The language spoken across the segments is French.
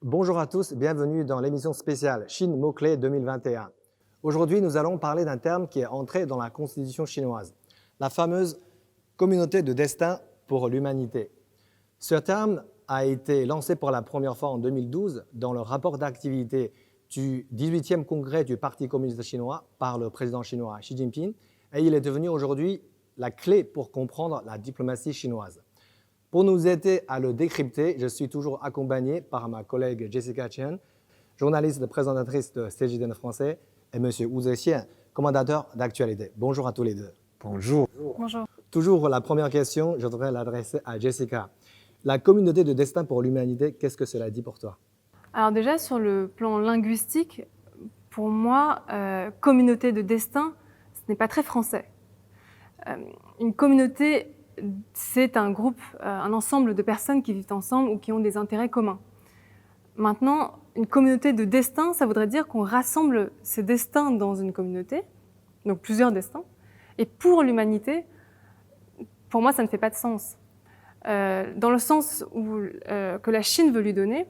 Bonjour à tous, bienvenue dans l'émission spéciale Chine mots-clés 2021. Aujourd'hui, nous allons parler d'un terme qui est entré dans la constitution chinoise, la fameuse communauté de destin pour l'humanité. Ce terme a été lancé pour la première fois en 2012 dans le rapport d'activité du 18e congrès du Parti communiste chinois par le président chinois Xi Jinping et il est devenu aujourd'hui la clé pour comprendre la diplomatie chinoise. Pour nous aider à le décrypter, je suis toujours accompagné par ma collègue Jessica Chen, journaliste et présentatrice de CJDN français, et M. Wu Zexian, commandateur d'actualité. Bonjour à tous les deux. Bonjour. Bonjour. Toujours la première question, je voudrais l'adresser à Jessica. La communauté de destin pour l'humanité, qu'est-ce que cela dit pour toi? Alors déjà, sur le plan linguistique, pour moi, communauté de destin, ce n'est pas très français. Une communauté, c'est un groupe, un ensemble de personnes qui vivent ensemble ou qui ont des intérêts communs. Maintenant, une communauté de destin, ça voudrait dire qu'on rassemble ces destins dans une communauté, donc plusieurs destins. Et pour l'humanité, pour moi, ça ne fait pas de sens. Dans le sens que la Chine veut lui donner,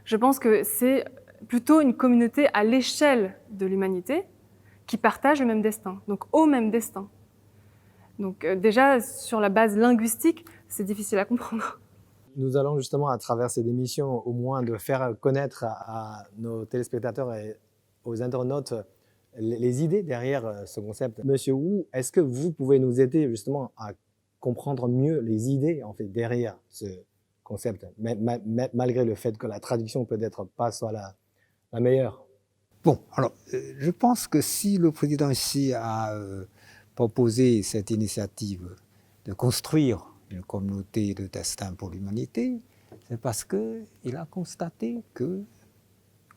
je pense que c'est plutôt une communauté à l'échelle de l'humanité qui partage le même destin, donc au même destin. Donc déjà, sur la base linguistique, c'est difficile à comprendre. Nous allons justement, à travers cette émission, au moins de faire connaître à nos téléspectateurs et aux internautes les idées derrière ce concept. Monsieur Wu, est-ce que vous pouvez nous aider justement à comprendre mieux les idées en fait, derrière ce concept, malgré le fait que la traduction peut-être pas soit la meilleure? Bon, alors, je pense que si le président Xi a proposé cette initiative de construire une communauté de destin pour l'humanité, c'est parce qu'il a constaté que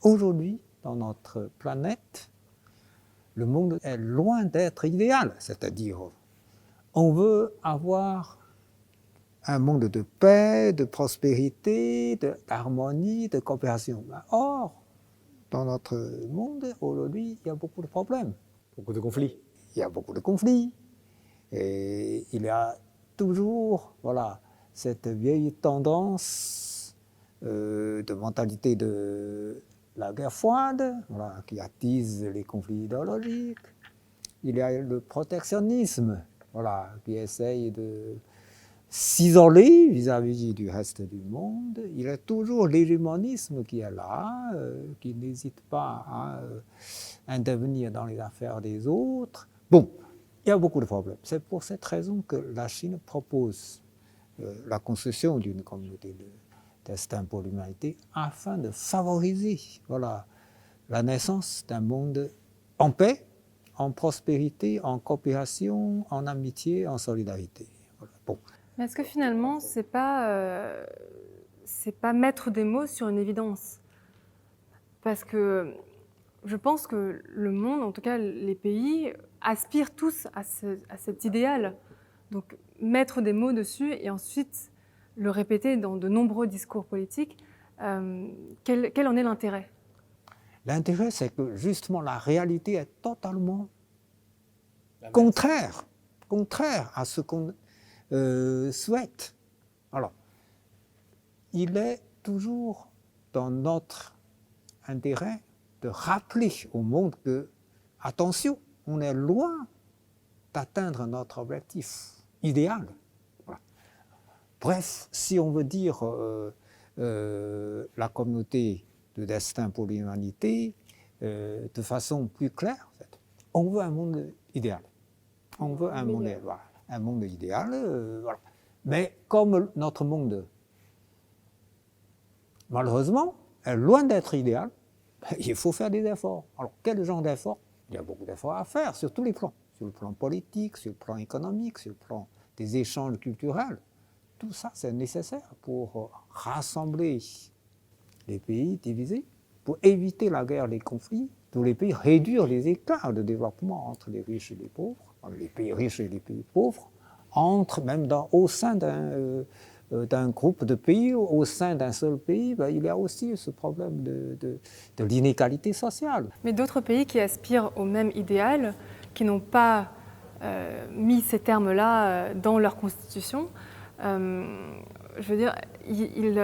aujourd'hui, dans notre planète, le monde est loin d'être idéal. C'est-à-dire, on veut avoir un monde de paix, de prospérité, d'harmonie, de coopération. Or, dans notre monde, aujourd'hui, il y a beaucoup de problèmes. Beaucoup de conflits. Il y a beaucoup de conflits. Et il y a toujours cette vieille tendance de mentalité de la guerre froide qui attise les conflits idéologiques. Il y a le protectionnisme qui essaye de s'isoler vis-à-vis du reste du monde. Il y a toujours l'hégémonisme qui est là, qui n'hésite pas à intervenir dans les affaires des autres. Bon, il y a beaucoup de problèmes. C'est pour cette raison que la Chine propose la construction d'une communauté de destin pour l'humanité afin de favoriser la naissance d'un monde en paix, en prospérité, en coopération, en amitié, en solidarité. Bon. Mais est-ce que finalement, c'est pas mettre des mots sur une évidence? Parce que je pense que le monde, en tout cas les pays, aspirent tous à cet idéal. Donc mettre des mots dessus et ensuite le répéter dans de nombreux discours politiques, quel en est l'intérêt? L'intérêt, c'est que justement la réalité est totalement contraire à ce qu'on souhaite. Alors, il est toujours dans notre intérêt de rappeler au monde que, attention, on est loin d'atteindre notre objectif idéal. Bref, si on veut dire la communauté de destin pour l'humanité de façon plus claire, en fait, on veut un monde idéal. On veut un monde idéal, Mais comme notre monde, malheureusement, est loin d'être idéal, il faut faire des efforts. Alors, quel genre d'efforts? Il y a beaucoup d'efforts à faire sur tous les plans. Sur le plan politique, sur le plan économique, sur le plan des échanges culturels. Tout ça, c'est nécessaire pour rassembler les pays divisés, pour éviter la guerre, les conflits, tous les pays, réduire les écarts de développement entre les riches et les pauvres, les pays riches et les pays pauvres, même au sein d'un groupe de pays, au sein d'un seul pays, il y a aussi ce problème de l'inégalité sociale. Mais d'autres pays qui aspirent au même idéal, qui n'ont pas mis ces termes-là dans leur constitution, je veux dire, il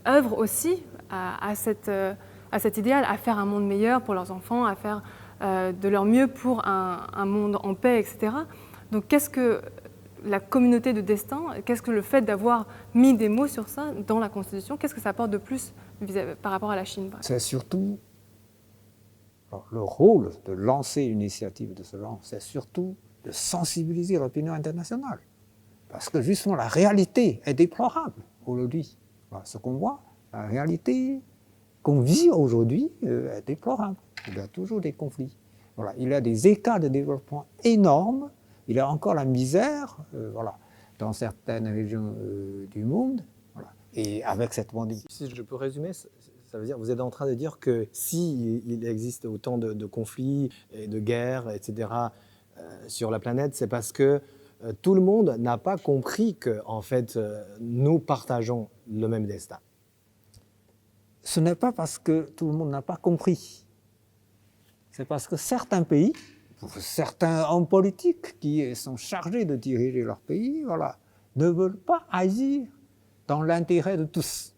œuvre aussi à cet idéal, à faire un monde meilleur pour leurs enfants, à faire de leur mieux pour un monde en paix, etc. Donc qu'est-ce que la communauté de destin, qu'est-ce que le fait d'avoir mis des mots sur ça dans la Constitution, qu'est-ce que ça apporte de plus par rapport à la Chine? C'est surtout le rôle de lancer une initiative de ce genre, c'est surtout de sensibiliser l'opinion internationale. Parce que justement, la réalité est déplorable aujourd'hui. Voilà, ce qu'on voit, la réalité qu'on vit aujourd'hui est déplorable. Il y a toujours des conflits. Voilà, il y a des écarts de développement énormes. Il y a encore la misère voilà, dans certaines régions du monde. Voilà. Et avec cette pandémie. Si je peux résumer, ça veut dire vous êtes en train de dire que si il existe autant de conflits et de guerres, etc., sur la planète, c'est parce que tout le monde n'a pas compris que, en fait, nous partageons le même destin. Ce n'est pas parce que tout le monde n'a pas compris. C'est parce que certains pays, certains hommes politiques qui sont chargés de diriger leur pays, voilà, ne veulent pas agir dans l'intérêt de tous.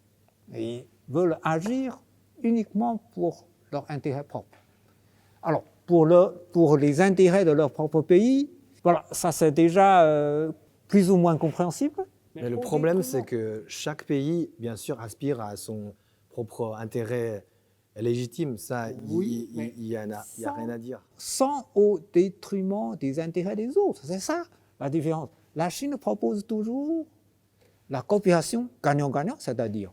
Et ils veulent agir uniquement pour leur intérêt propre. Alors, pour les intérêts de leur propre pays, voilà, ça c'est déjà plus ou moins compréhensible. Mais le problème, c'est que chaque pays, bien sûr, aspire à son propre intérêt légitime. Ça, Oui, il y a rien à dire. Sans au détriment des intérêts des autres. C'est ça la différence. La Chine propose toujours la coopération gagnant-gagnant, c'est-à-dire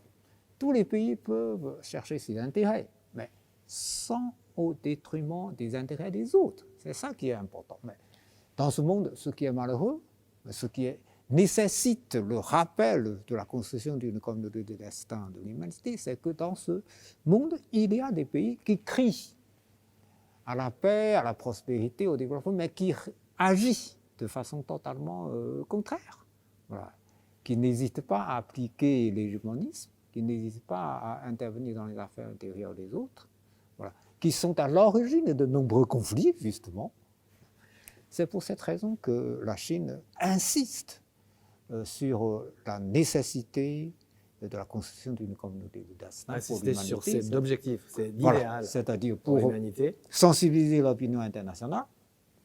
tous les pays peuvent chercher ses intérêts, mais sans au détriment des intérêts des autres. C'est ça qui est important. Mais dans ce monde, ce qui est malheureux, ce qui nécessite le rappel de la construction d'une communauté de destin de l'humanité, c'est que dans ce monde, il y a des pays qui crient à la paix, à la prospérité, au développement, mais qui agissent de façon totalement contraire. Voilà. Qui n'hésitent pas à appliquer l'hégémonisme, qui n'hésitent pas à intervenir dans les affaires intérieures des autres, voilà. Qui sont à l'origine de nombreux conflits, justement. C'est pour cette raison que la Chine insiste sur la nécessité de la construction d'une communauté de destin pour l'humanité. Insister sur cet objectif, c'est l'idéal, voilà, c'est-à-dire pour pour l'humanité. sensibiliser l'opinion internationale,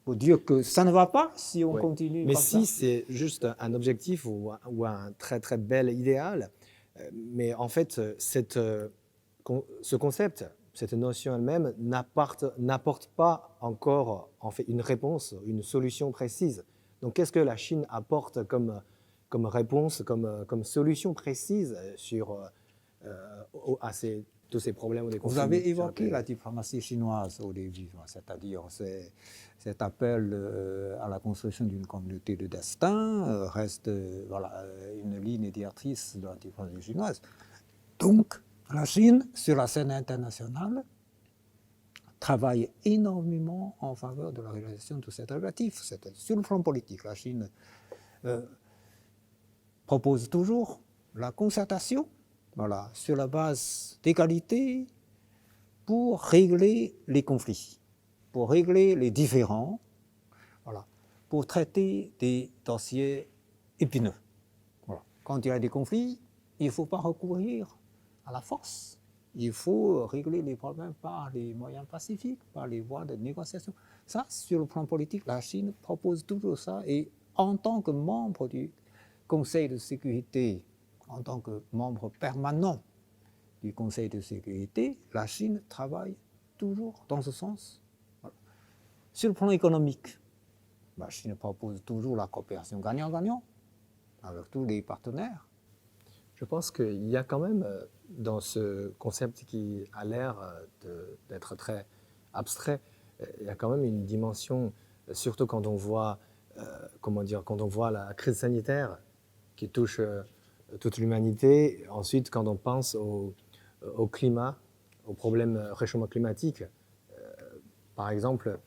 pour dire que ça ne va pas si on Ouais. continue Mais comme si ça. c'est juste un objectif ou un très très bel idéal, mais en fait, ce concept, cette notion elle-même n'apporte pas encore en fait une réponse, une solution précise. Donc qu'est-ce que la Chine apporte comme réponse, comme solution précise à tous ces problèmes ou des conflits? Vous avez évoqué la diplomatie chinoise au début, c'est-à-dire cet appel à la construction d'une communauté de destin reste voilà, une ligne directrice de la diplomatie chinoise. Donc, la Chine, sur la scène internationale, travaille énormément en faveur de la réalisation de cet objectif. Sur le plan politique, la Chine propose toujours la concertation, voilà, sur la base d'égalité, pour régler les conflits, pour régler les différends, voilà, pour traiter des dossiers épineux. Voilà. Quand il y a des conflits, il ne faut pas recourir à la force. Il faut régler les problèmes par les moyens pacifiques, par les voies de négociation. Ça, sur le plan politique, la Chine propose toujours ça. Et en tant que membre du Conseil de sécurité, en tant que membre permanent du Conseil de sécurité, la Chine travaille toujours dans ce sens. Voilà. Sur le plan économique, la Chine propose toujours la coopération gagnant-gagnant avec tous les partenaires. Je pense qu'il y a quand même, dans ce concept qui a l'air d'être très abstrait, il y a quand même une dimension, surtout quand on voit, quand on voit la crise sanitaire qui touche toute l'humanité. Ensuite, quand on pense au climat, aux problèmes réchauffement climatique, par exemple,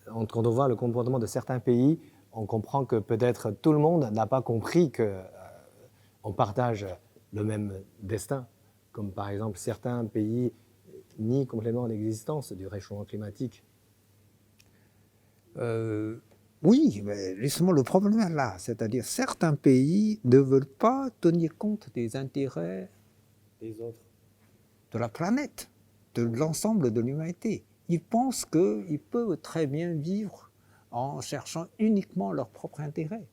quand on voit le comportement de certains pays, on comprend que peut-être tout le monde n'a pas compris qu'on partage le même destin, comme par exemple certains pays nient complètement l'existence du réchauffement climatique. Oui, mais justement le problème est là, c'est-à-dire certains pays ne veulent pas tenir compte des intérêts Les autres. de la planète, de l'ensemble de l'humanité. Ils pensent qu'ils peuvent très bien vivre en cherchant uniquement leur propre intérêt,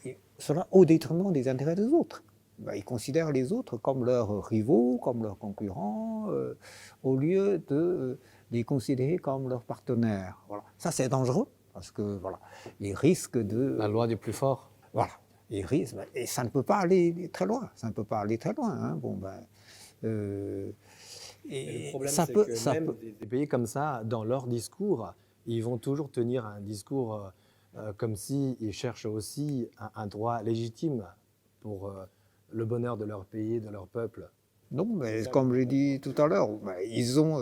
et cela au détriment des intérêts des autres. Ben, ils considèrent les autres comme leurs rivaux, comme leurs concurrents, au lieu de les considérer comme leurs partenaires. Voilà. Ça, c'est dangereux, parce que voilà, les risques de... La loi du plus fort. Voilà, les risques, et ça ne peut pas aller très loin, ça ne peut pas aller très loin. Hein. Bon, ben, Et le problème, ça c'est peut, que ça même peut. des pays comme ça, dans leur discours, ils vont toujours tenir un discours comme s'ils cherchent aussi un droit légitime pour le bonheur de leur pays, de leur peuple. Non, mais comme j'ai dit tout à l'heure, ben, ils ont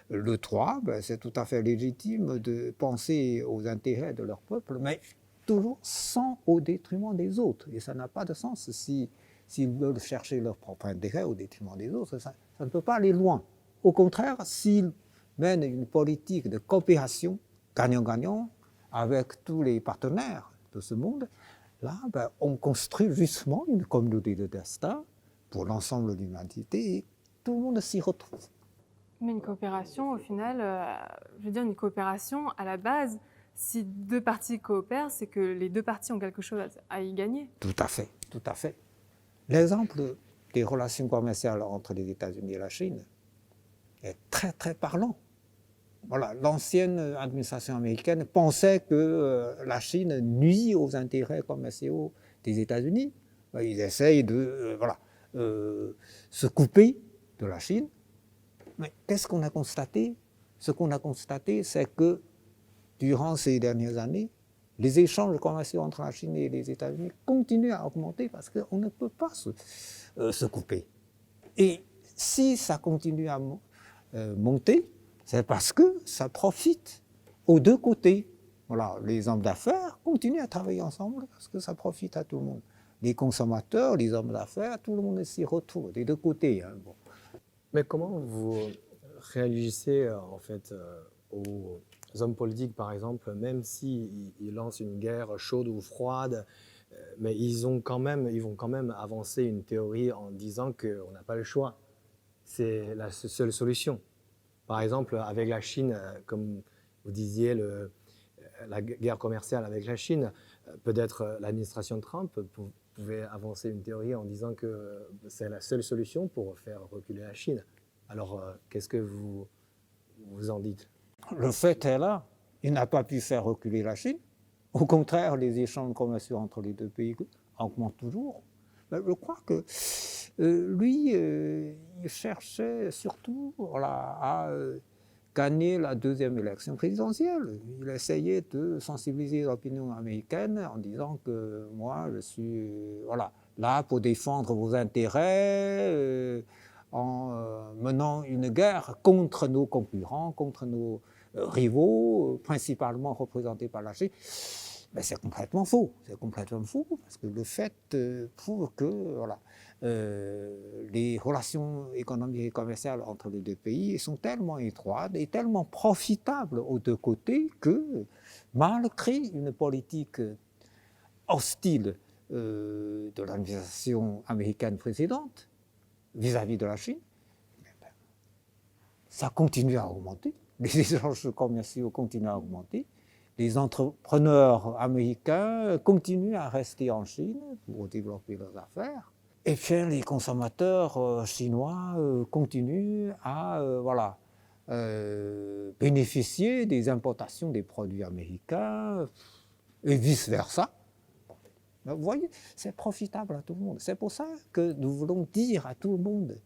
le droit, ben, c'est tout à fait légitime de penser aux intérêts de leur peuple, mais toujours sans au détriment des autres. Et ça n'a pas de sens s'ils veulent chercher leur propre intérêt au détriment des autres. Ça ne peut pas aller loin. Au contraire, s'ils mènent une politique de coopération gagnant-gagnant avec tous les partenaires de ce monde, là, ben, on construit justement une communauté de destin pour l'ensemble de l'humanité, et tout le monde s'y retrouve. Mais une coopération, au final, je veux dire, une coopération, à la base, si deux parties coopèrent, c'est que les deux parties ont quelque chose à y gagner. Tout à fait, tout à fait. L'exemple des relations commerciales entre les États-Unis et la Chine est très, très parlant. Voilà, l'ancienne administration américaine pensait que la Chine nuit aux intérêts commerciaux des États-Unis. Ils essayent de se couper de la Chine. Mais qu'est-ce qu'on a constaté? Ce qu'on a constaté, c'est que durant ces dernières années, les échanges commerciaux entre la Chine et les États-Unis continuent à augmenter parce qu'on ne peut pas se couper. Et si ça continue à monter, c'est parce que ça profite aux deux côtés. Voilà, les hommes d'affaires continuent à travailler ensemble parce que ça profite à tout le monde. Les consommateurs, les hommes d'affaires, tout le monde s'y retrouve des deux côtés. Hein. Bon. Mais comment vous réagissez en fait aux hommes politiques, par exemple, même s'ils lancent une guerre chaude ou froide, mais ils vont quand même avancer une théorie en disant qu'on n'a pas le choix. C'est la seule solution. Par exemple, avec la Chine, comme vous disiez, la guerre commerciale avec la Chine, peut-être l'administration de Trump pouvait avancer une théorie en disant que c'est la seule solution pour faire reculer la Chine. Alors, qu'est-ce que vous en dites? Le fait est là, il n'a pas pu faire reculer la Chine. Au contraire, les échanges commerciaux entre les deux pays augmentent toujours. Mais je crois que lui, il cherchait surtout à gagner la deuxième élection présidentielle. Il essayait de sensibiliser l'opinion américaine en disant que moi, je suis là pour défendre vos intérêts, en menant une guerre contre nos concurrents, contre nos rivaux, principalement représentés par la Chine. Mais c'est complètement faux. C'est complètement faux parce que le fait prouve que les relations économiques et commerciales entre les deux pays sont tellement étroites et tellement profitables aux deux côtés que malgré une politique hostile de l'administration américaine précédente vis-à-vis de la Chine, ça continue à augmenter. Les échanges commerciaux continuent à augmenter. Les entrepreneurs américains continuent à rester en Chine pour développer leurs affaires. Et puis les consommateurs chinois continuent à bénéficier des importations des produits américains et vice-versa. Vous voyez, c'est profitable à tout le monde. C'est pour ça que nous voulons dire à tout le monde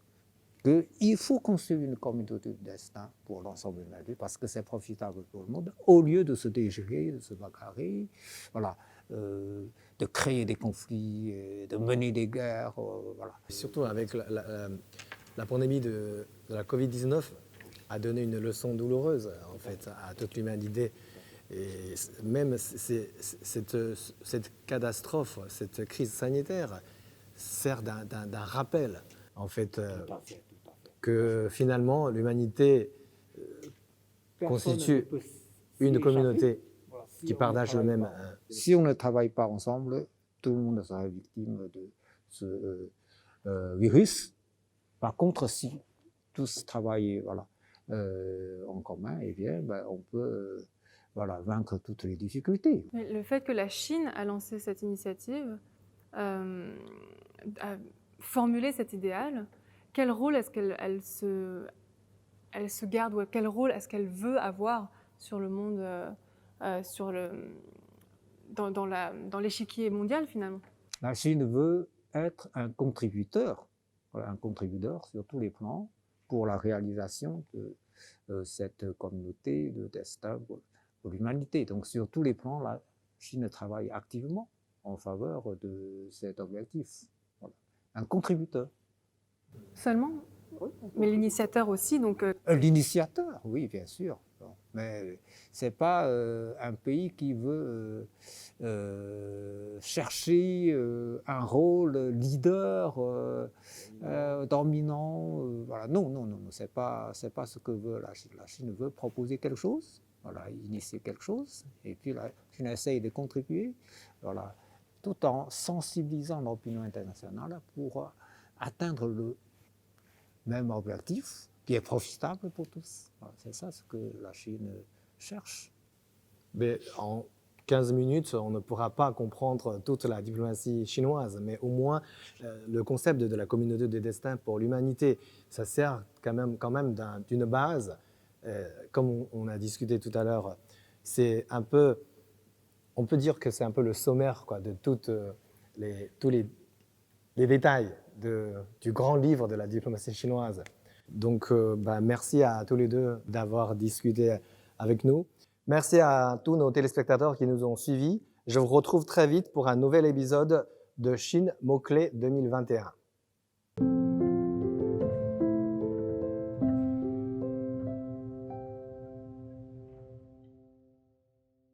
qu'il faut construire une communauté de destin pour l'ensemble de l'humanité parce que c'est profitable pour le monde, au lieu de se dégérer, de se bagarrer, de créer des conflits, de mener des guerres. Surtout avec la pandémie de la Covid-19 a donné une leçon douloureuse en fait à toute l'humanité. Et même cette catastrophe, cette crise sanitaire sert d'un rappel en fait. Que finalement l'humanité constitue une communauté qui partagent le même... Si on ne travaille pas ensemble, tout le monde sera victime de ce virus. Par contre, si tous travaillent voilà, en commun, eh bien, ben, on peut voilà, vaincre toutes les difficultés. Mais le fait que la Chine a lancé cette initiative, a formulé cet idéal, quel rôle est-ce qu'elle se garde, ou quel rôle est-ce qu'elle veut avoir sur le monde, dans l'échiquier mondial finalement? La Chine veut être un contributeur sur tous les plans pour la réalisation de cette communauté de destin pour l'humanité. Donc sur tous les plans, la Chine travaille activement en faveur de cet objectif. Voilà. Un contributeur. Seulement? Mais l'initiateur aussi, donc... L'initiateur, oui, bien sûr. Bon, mais ce n'est pas un pays qui veut chercher un rôle leader, dominant. Voilà. Non, non, non, ce n'est pas ce que veut la Chine. La Chine veut proposer quelque chose, voilà, initier quelque chose, et puis la Chine essaye de contribuer, voilà, tout en sensibilisant l'opinion internationale pour atteindre le même objectif qui est profitable pour tous. Voilà, c'est ça ce que la Chine cherche. Mais en 15 minutes, on ne pourra pas comprendre toute la diplomatie chinoise, mais au moins le concept de la communauté de destin pour l'humanité, ça sert quand même d'une base. Comme on a discuté tout à l'heure, c'est un peu, on peut dire que c'est un peu le sommaire quoi, de tous les détails du grand livre de la diplomatie chinoise. Donc, merci à tous les deux d'avoir discuté avec nous. Merci à tous nos téléspectateurs qui nous ont suivis. Je vous retrouve très vite pour un nouvel épisode de Chine Mot-Clé 2021.